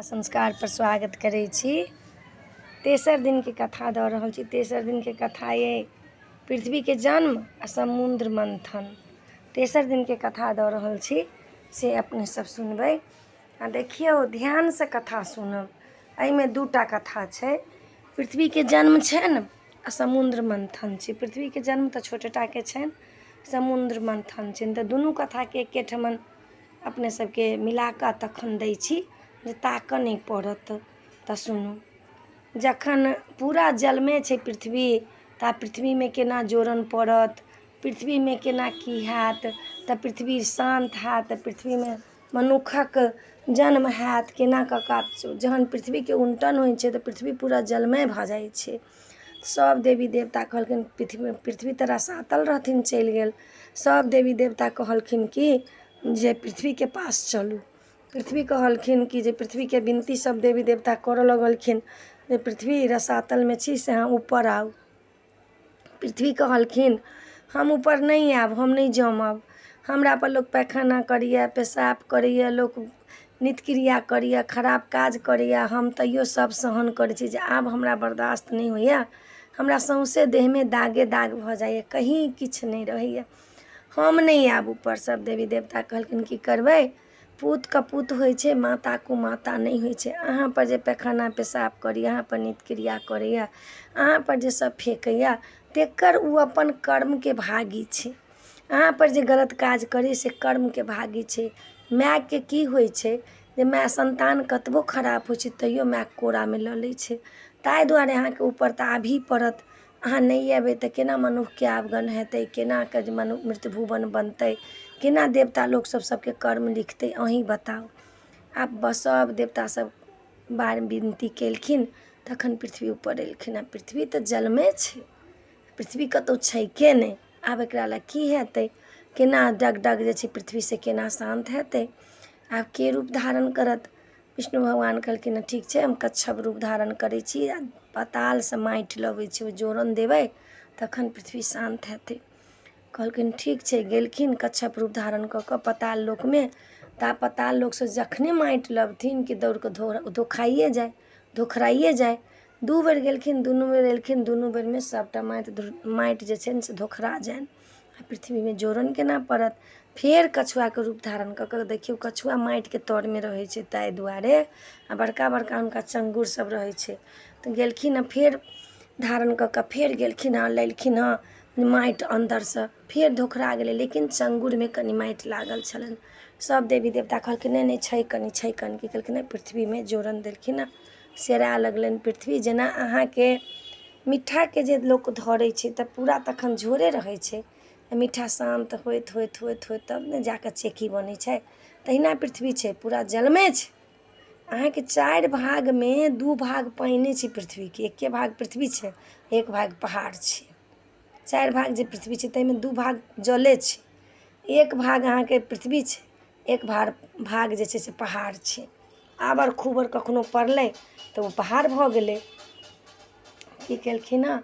संस्कार पर स्वागत करै छी। तेसर दिन के कथा दऽ रहल छी। तेसर दिन के कथा ये पृथ्वी के जन्म आ समुद्र मंथन। तेसर दिन के कथा दऽ रहल छी से अपने सब सुनबै आ देखियौ ध्यान से कथा सुनब। एहिमे दूटा कथा छै, पृथ्वी के जन्म छनि आ समुद्र मंथन छै। पृथ्वी के जन्म तऽ छोटेटा के छनि, समुद्र मंथन छनि, तऽ दुनू कथा के एके ठमन अपने सबके मिला कऽ तखन दै छी जे ताकऽ नहि पड़त। तऽ सुनू, जखन पूरा जलमे छै पृथ्वी तऽ पृथ्वीमे केना जोरन पड़त, पृथ्वीमे केना की हैत, तऽ पृथ्वी शान्त हैत, तऽ पृथ्वीमे मनुखक जन्म हैत, केना कऽ कऽ जहन पृथ्वीके उल्टन होइ छै तऽ पृथ्वी पूरा जलमय भऽ जाइ छै। सब देवी देवता कहलखिन पृथ्वी तऽ रसातल रहथिन चलि गेल। सब देवी देवता कहलखिन कि जे पृथ्वीके पास चलू। पृथ्वी कहलखिन कि जे पृथ्वीके विनती सब देवी देवता करऽ लगलखिन जे पृथ्वी रसातलमे छी से अहाँ ऊपर आउ। पृथ्वी कहलखिन हम ऊपर नहीं आयब, हम नहीं जमब, हमरा पर लोक पैखाना करैए, पेशाब करैए, लोक नित्य क्रिया करैए, खराब काज करैए, हम तैयो सब सहन करै छी, जे आब हमरा बर्दाश्त नहीं होइए, हमरा सौंसे देहमे दागे दाग भऽ जाइए, कहीं किछु नहीं रहैए, हम नहीं आयब ऊपर। सब देवी देवता कहलखिन की करबै, पूत कपूत होइ छै, माता कुमाता नहीं होइ छै। अहाँ पर जे पैखाना पेशाब करैए, अहाँ पर नित्य क्रिया करैए, अहाँ पर जे सब फेकैए, तेकर उ अपन कर्मके भागी छै। अहाँ पर जे गलत काज करै से कर्मके भागी छै। मायके की होइ छै जे माय संतान कतबो खराब होइ छै तैयो माय कोरामे लऽ लै छै। ताहि दुआरे अहाँके ऊपर तऽ आबही पड़त। अहाँ नहीं अयबै तऽ केना मनुष्यके आवगन हेतै, केना के जे मृत्यु भुवन बनतै, केना देवता लोक सब सबके कर्म लिखतै, अहीं बताउ। आब सब देवता सब बार विनती केलखिन, तखन पृथ्वी ऊपर एलखिन। आ पृथ्वी तऽ जलमे छै, पृथ्वी कतौ छै के नहि। आब एकरा लए की हेतै, केना डगडग जे छै पृथ्वी से केना शान्त हेतै। आब के रूप धारण करत। विष्णु भगवान कहलखिन ठीक छै, हम कच्छप रूप धारण करै छी, आ पातालसँ माटि लबै छी, ओ जोरन देबै तखन पृथ्वी शान्त हेतै। कहलखिन ठीक छै, गेलखिन कच्छप रूप धारण कऽ कऽ पाताल लोकमे। तऽ पाताल लोकसँ जखने माटि लबथिन कि दौड़ कऽ धोखराइए जाय। 2 बेर गेलखिन, दुनू बेर एलखिन, दुनू बेरमे सबटा माटि जे छै ने से धोखरा जानि आ पृथ्वीमे जोरन केना पड़त। फेर कछुआके रूप धारण कऽ कऽ, देखियौ कछुआ माटिके तरमे रहै छै ताहि दुआरे, आ बड़का बड़का हुनका चङ्गुर सब रहै छै। तऽ गेलखिन हँ फेर धारण कऽ कऽ, फेर गेलखिन हँ, लेलखिन हँ माटि अन्दरसँ, फेर धोखरा गेलै, लेकिन चङ्गुरमे कनि माटि लागल छलनि। सब देवी देवता कहलखिन नहि छै कनि, छै कनि, की कहलखिन नहि, पृथ्वीमे जोरन देलखिन हँ। सेरा लगलनि पृथ्वी। जेना अहाँके मिठाके जे लोक धरै छै तऽ पूरा तखन झोरे रहै छै, मीठा शान्त होइत होइत होइत होइत तब ने जाकऽ चेकी बनै छै। तहिना पृथ्वी छै, पूरा जलमे छै। अहाँके 4 भागमे 2 भाग पानिए छै पृथ्वीके, 1 भाग पृथ्वी छै, 1 भाग पहाड़ छै। 4 भाग जे पृथ्वी छै ताहिमे 2 भाग जले छै, 1 भाग अहाँके पृथ्वी छै, 1 भाग जे छै से पहाड़ छै। आबर खूबर कखनो पड़लै तऽ ओ पहाड़ भऽ गेलै। की केलखिन हँ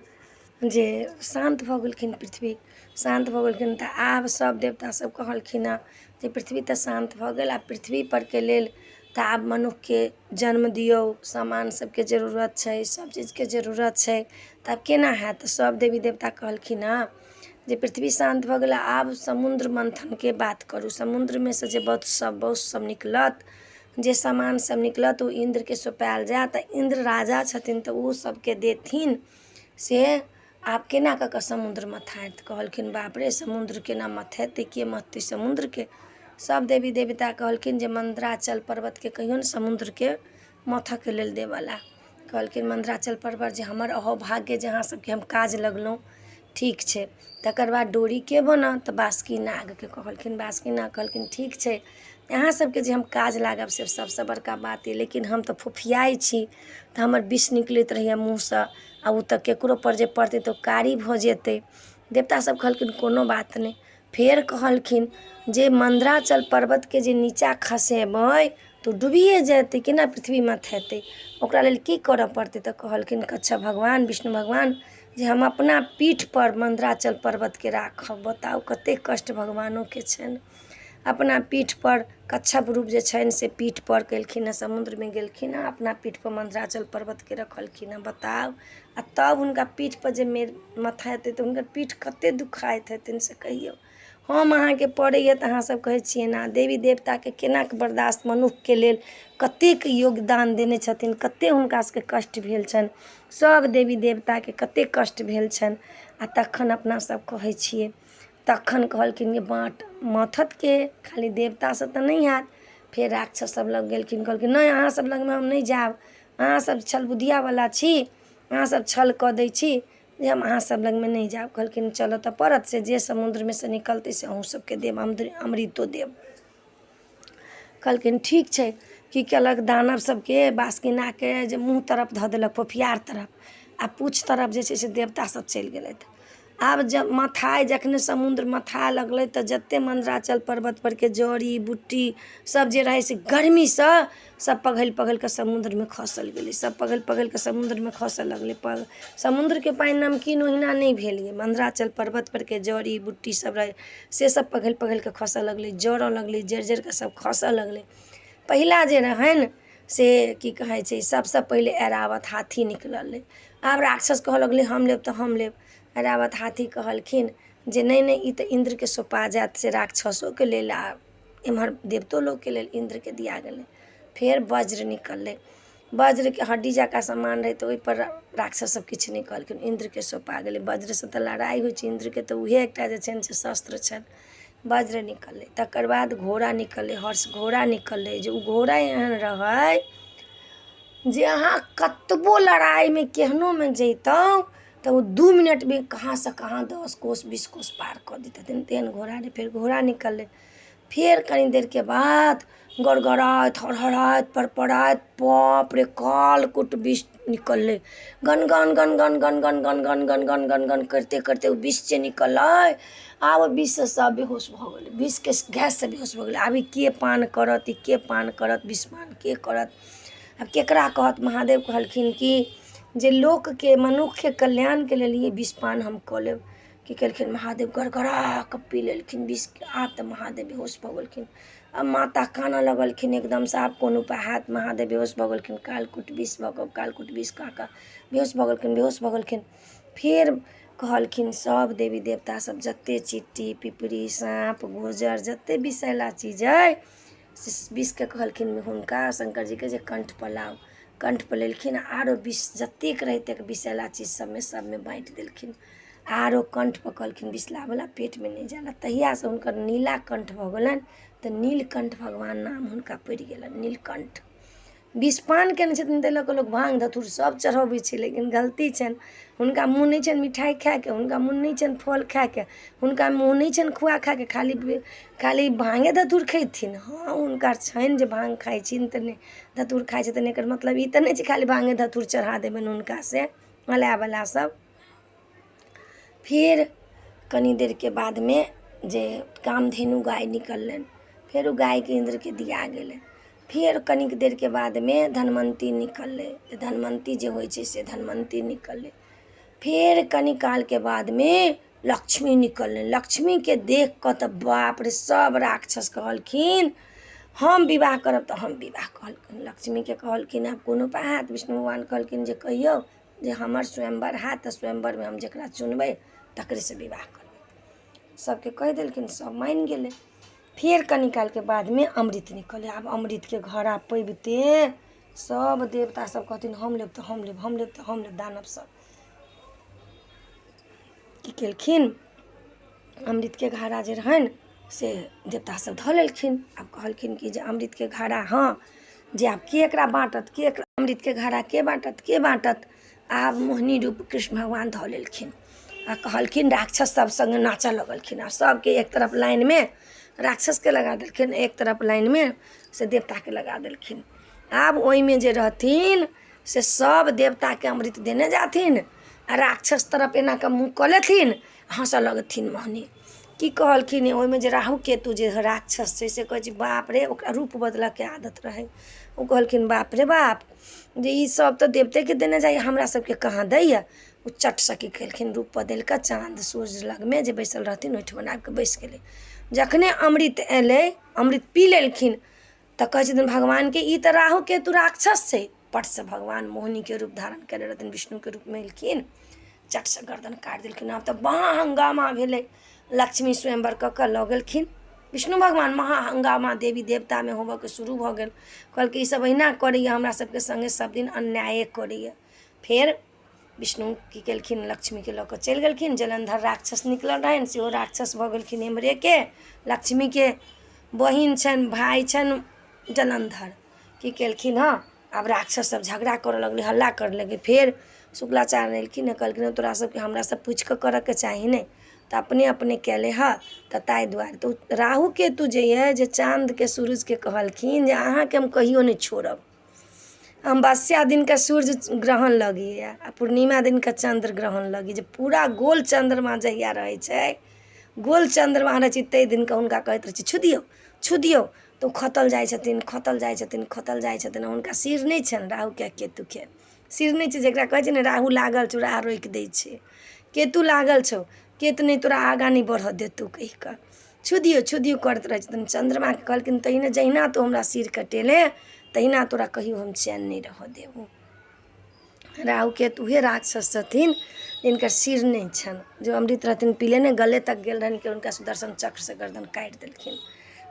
जे शान्त भऽ गेलखिन पृथ्वी, शान्त भऽ गेलखिन। तऽ आब सब देवता सब कहलखिन हँ जे पृथ्वी तऽ शान्त भऽ गेल, आ पृथ्वी परके लेल तऽ आब मनुष्यके जन्म दियौ, सामान सबके जरूरत छै, सब चीजके जरूरत छै, तऽ आब केना हैत। सब देवी देवता कहलखिन हँ जे पृथ्वी शान्त भऽ गेल, आब समुद्र मंथनके बात करू। समुद्रमे से जे बौस सब निकलत, जे सामान सब निकलत, ओ इंद्रके सौंपायल जायत। इंद्र राजा छथिन तऽ ओ सबके देथिन से। आब केना कऽ कऽ समुद्र मथाइत। कहलखिन बाप रे, समुद्र केना मथेतै, के मथतै समुद्रके। सब देवी देवता कहलखिन जे मंदराचल पर्वतके कहियौन समुद्रके मथऽके लेल देबऽ ला। कहलखिन मंदराचल पर्वत जे हमर अहोभाग्य जे अहाँ सबके हम काज लगलहुँ, ठीक छै। तकर बाद डोरी के बनत, तऽ बासुकी नागके कहलखिन। बासुकी नाग कहलखिन ठीक छै, अहाँ सबके जे हम काज लागब से सबसँ बड़का बात अइ, लेकिन हम तऽ फुफियाइ छी, तऽ हमर विष निकलैत रहैए मुँहसँ, आ ओ तऽ ककरो पर जे पड़तै तऽ ओ कारी भऽ जेतै। देवता सब कहलखिन कोनो बात नहि। फेर कहलखिन जे मंदराचल पर्वतके जे नीचाँ खसेबै तऽ डूबिए जेतै, केना पृथ्वी मथेतै, ओकरा लेल की करऽ पड़तै। तऽ कहलखिन कच्छप भगवान, विष्णु भगवान जे हम अपना पीठ पर मंदराचल पर्वतके राखब। बताउ कतेक कष्ट भगवानोके छनि। अपना पीठ पर कच्छप रूप जे छनि से पीठ पर केलखिन, समुद्र में गेलखिन, अपना पीठ पर मंदराचल पर्वत के रखलखिन। बताउ, आ तब हुनका पीठ पर जे माथा हेतै तऽ हुनकर पीठ कते दुखाइत हेतनि से कहियौ। हम अहाँके पड़ैए तऽ अहाँ सब कहै छियै ना, देवी देवताके केना के बर्दाश्त, मनुष्यके लेल कतेक योगदान देने छथिन, कते हुनका सबके कष्ट भेल छनि, सब देवी देवताके कते कष्ट भेल छनि, आ तखन अपना सब कहै छियै। तखन कहलखिन जे बाँट माथत के, खाली देवता से तऽ नहीं हैत। फेर राक्षस सब लग गेलखिन, कहलखिन नहीं अहाँ सब लग में हम नहीं जाब, अहाँ सब छल बुधियावला छी, अहाँ सब छल कऽ दै छी जे हम अहाँ सब लग में नहीं जाब। कहलखिन चलो तऽ परत से जे समुद्र में से निकलतै से अहूँ सबके देब, अमृतो देब। कहलखिन ठीक छै। की केलक, दानव सबके बासुकीनाथके जे मुँह तरफ धऽ देलक, पोफियार तरफ, आ पूछ तरफ जे छै से देवता सब चलि गेलथि। आब जब मथाइ, जखने समुद्र मथाए लगलै तऽ जते मंदराचल पर्वत पर के जड़ी बूटी सब जे रहै से गर्मीसँ सब पघलि पघलि कऽ समुद्रमे खसल गेलै, सब पघलि पघलि कऽ समुद्रमे खसऽ लगलै। समुद्रके पानि नमकीन ओहिना नहि भेल यै, मंदराचल पर्वत पर के जड़ी बूटी सब रहै से सब पघलि पघलि कऽ खसऽ लगलै, जड़ऽ लगलै, जड़ि जड़ि कऽ सब खसऽ लगलै। पहिला जे रहनि से की कहै छै, सबसँ पहिले ऐरावत हाथी निकललै। आब राक्षस कहऽ लगलै हम लेब तऽ हम लेब। ऐरावत हाथी कहलखिन जे नहीं नहीं, ई तऽ इंद्रके सौंपा जायत, से राक्षसोके लेल आ एम्हर देवतो लोकके लेल इंद्रके दिया गेलै। फेर वज्र निकललै, वज्रके हड्डी जकाँ सामान रहै तऽ ओहिपर राक्षस सब किछु नहीं कहलखिन, इंद्रके सौंपा गेलै। वज्रसँ तऽ लड़ाइ होइ छै, इंद्रके तऽ उहे एकटा जे छनि से शस्त्र छनि। वज्र निकललै, तकर बाद घोड़ा निकललै, हर्ष घोड़ा निकललै, जे ओ घोड़ा एहन रहै जे अहाँ कतबो लड़ाइमे केहनोमे जैतहुँ तऽ वो 2 मिनट में कहाँ से कहाँ 10 कोस 20 कोस पार कऽ दैत हथिन, तेहन घोड़ा रहै। फेर घोड़ा निकललै, फेर कनी देर के बाद गड़गड़ाइत, हड़हड़ाइत, परपराइत, बाप रे कालकूट विष निकललै। Gun gun gun gun gun gun gun gun gun gun gun gun करते करते ओ विष जे निकललै, आब ओ विष से सब बेहोश भऽ गेलै, विषके गैस से बेहोश भऽ गेलै। आब ई के पान करत, ई के पान करत, विषपान के करत, आब केकरा कहत। महादेव कहलखिन कि जे लोकके, मनुष्यके कल्याणके लेल ये विषपान हम कऽ लेब। की केलखिन, महादेव गड़गड़ा कऽ पी लेलखिन विष। आब तऽ महादेव बेहोश भऽ गेलखिन। अब माता कानऽ लगलखिन एकदम से, आब कोन उपाय हैत। महादेव बेहोश भऽ गेलखिन, कालकूट विष भऽ कऽ, कालकूट विष कऽ कऽ बेहोश भऽ गेलखिन, बेहोश भऽ गेलखिन। फेर कहलखिन सब देवी देवता सब, जते चीटी पिपरी साँप गोजर जते विषैला चीज अइ से विषके कहलखिन हुनका शंकर जीके जे कंठ पर लाउ। कंठ पर लेलखिन, आरो विष जतेक रहितै विषैला चीज सबमे बाँटि देलखिन। आरो कंठ पर कहलखिन विष लावला, पेट में नहीं जाला। तहिया से हुनकर नीला कंठ भऽ गेलनि, तऽ नीलकंठ भगवान नाम हुनका पड़ि गेलनि, नीलकंठ। विषपान केने छथिन ताहि लऽ कऽ लोक भांग धतूर सब चढ़बै छै, लेकिन गलती छनि, हुनका मुँह नहीं छनि मिठाई खायके, हुनका मुँह नहीं छनि फल खायके, हुनका मुँह नहीं छनि खुआ खायके, खाली भांगे धतूर खैथिन। हाँ, हुनका छनि जे भांग खाइ छिन तऽ धतूर खाइ छथिन, एकर मतलब ई तऽ नहीं छै खाली भांगे धतूर चढ़ा देबनि हुनका से मलावला सब। फिर कनी देर के बाद में जे कामधेनु गाय निकललनि, फेर ओ गायके इंद्रके दिया गेलै। फिर कनिक देर के बाद में धनवंती निकललै, धनवंती जे होइ छै से धनवंती निकललै। फिर कनी काल के बाद में लक्ष्मी निकललै। लक्ष्मी के देख कऽ तऽ बाप रे सब राक्षस कहलखिन हम विवाह करब तऽ हम विवाह। कहलखिन लक्ष्मी के कहलखिन आब कोनो उपाय हैत। विष्णु भगवान कहलखिन जे कहियौ जे हमर स्वयंवर हैत तऽ स्वयंवर में हम जकरा चुनबै तकरे से विवाह करबै। सबके कह देलखिन, सब मान गेलै। फिर कनी काल के बाद में अमृत निकले। आब अमृत के घड़ा पैबते सब देवता सब कहथिन हम लेब तऽ हम लेब, हम लेब तऽ हम लेब। दानव सब की केलखिन, अमृत के घड़ा जे रहनि से देवता सब धऽ लेलखिन। आब कहलखिन कि जे अमृत के घड़ा हाँ जे आब के एकरा बाँटत, के अमृत के घड़ा के बाँटत, के बाँटत। आब मोहिनी रूप कृष्ण भगवान धऽ लेलखिन आ कहलखिन राक्षस सब संगे नाचऽ लगलखिन। आ सबके एक तरफ लाइन में राक्षस के लगा देलखिन, एक तरफ लाइन में से देवता के लगा देलखिन। आब ओहि में जे रहथिन से सब देवता के अमृत देने जाथिन आ राक्षस तरफ एना के मुँह कऽ लेथिन, हँसऽ लगथिन मोहिनी। की कहलखिन ओहि में जे राहु केतु जे राक्षस छै से कहै छै बाप रे, ओकरा रूप बदलऽ के आदत रहै। ओ कहलखिन बाप रे बाप, जे ई सब तऽ देवते के देने जाइए, हमरा सबके कहाँ दैए। ओ चट सकी केलखिन, रूप बदलि कऽ चाँद सूर्य लग में जे बैसल रहथिन ओहिठमन आबि कऽ बैस गेलै। जखने अमृत एलै, अमृत पी लेलखिन तऽ कहै छथिन भगवान के ई तऽ राहु केतु राक्षस छै। पट से भगवान मोहिनी के रूप धारण करे रहथिन, विष्णु के रूप में एलखिन, चट से गर्दन काटि देलखिन। आब तऽ महा हंगामा भेलै, लक्ष्मी स्वयंवर कऽ कऽ लऽ गेलखिन विष्णु भगवान। महा हंगामा देवी देवता में होबऽ के शुरू भऽ गेल। कहलकै ई सब अहिना करैए, हमरा सबके संगे सब दिन अन्याय करैए। फेर विष्णु की केलखिन, लक्ष्मी के लऽ कऽ चलि गेलखिन। जलंधर राक्षस निकलल रहनि, सेहो राक्षस भऽ गेलखिन एम्हरे के। लक्ष्मी के बहिन छनि, भाइ छनि जलंधर, की केलखिन हँ, आब राक्षस सब झगड़ा करऽ लगलै, हल्ला करऽ लगलै। फेर शुक्लाचार्य एलखिन, कहलखिन तोरा सबके हमरा सब पूछि कऽ करऽ के चाही ने, तऽ अपने अपने कयले हँ। तऽ ताहि दुआरे तऽ राहु केतु जे यऽ, जे चाँद के सूरज के कहलखिन जे अहाँके हम कहियो नहि छोड़ब। अमावस्या दिन का सूर्य ग्रहण लगी आ पूर्णिमा दिन का चंद्र ग्रहण लगी, जे पूरा गोल चंद्रमा जहिया रहै छै, गोल चंद्रमा रहै छै, ताहि दिन का हुनका कहैत रहै छै छू दियौ छू दियौ, तऽ खतल जाइ छथिन, खतल जाइ छथिन, खतल जाइ छथिन। हुनका सिर नहि छनि राहु के केतु के, सिर नहि छै। जकरा कहै छै ने राहु लागल छौ राह रोकि दै छै, केतु लागल छौ केतु नहीं तोरा आगाँ नहीं बढ़ऽ देतौ, कहि कऽ छू दियौ करैत रहै छथिन। चंद्रमा के कहलखिन तहिना जहिना तो हमरा सिर कटेले, तहिना तोरा कहियो हम चैन नहीं रहऽ देबो। राहु केतु उहे राक्षस छथिन जिनकर सिर नहीं छनि, जो अमृत रहथिन पीले ने, गले तक गेल रहनि कि हुनका सुदर्शन चक्र से गर्दन काटि देलखिन।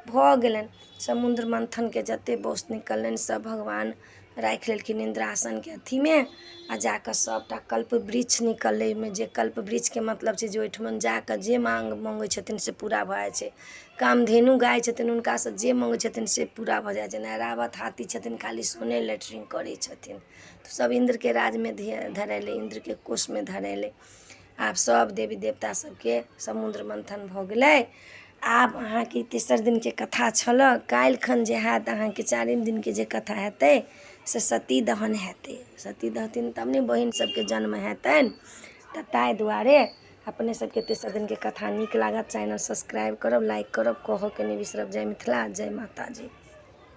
भऽ गेलनि समुद्र मंथन के जते बौस निकलनि सब भगवान राखि लेलखिन इंद्रासन के अथी में। आ जाकऽ सबटा कल्प वृक्ष निकललै में, जे कल्प वृक्ष के मतलब छै जे ओहिठमन जाकऽ जे मांगै छथिन से पूरा भऽ जाइ छै। कामधेनु गाय छथिन, हुनका से जे मांगै छथिन से पूरा भऽ जाइ छनि। ऐरावत हाथी छथिन, खाली सोने लेटरिंग करै छथिन। तो सब इंद्र के राज में धरेले, इंद्र के कोष में धरेले। आब सब देवी देवता सबके समुद्र मंथन भऽ गेलै। आब अहाँके तेसर दिन के कथा छल, काल्हि खन जे हैत अहाँके चारिम दिन के जे कथा हेतै से सती दहन हेतै। सती दहथिन तब ने बहिन सबके जन्म हेतनि। तऽ ताहि दुआरे अपने सबके तेसर दिन के कथा नीक लागत, चैनल सब्सक्राइब करब, लाइक करब, कहऽ के नहीं बिसरब। जय मिथिला, जय माता जी।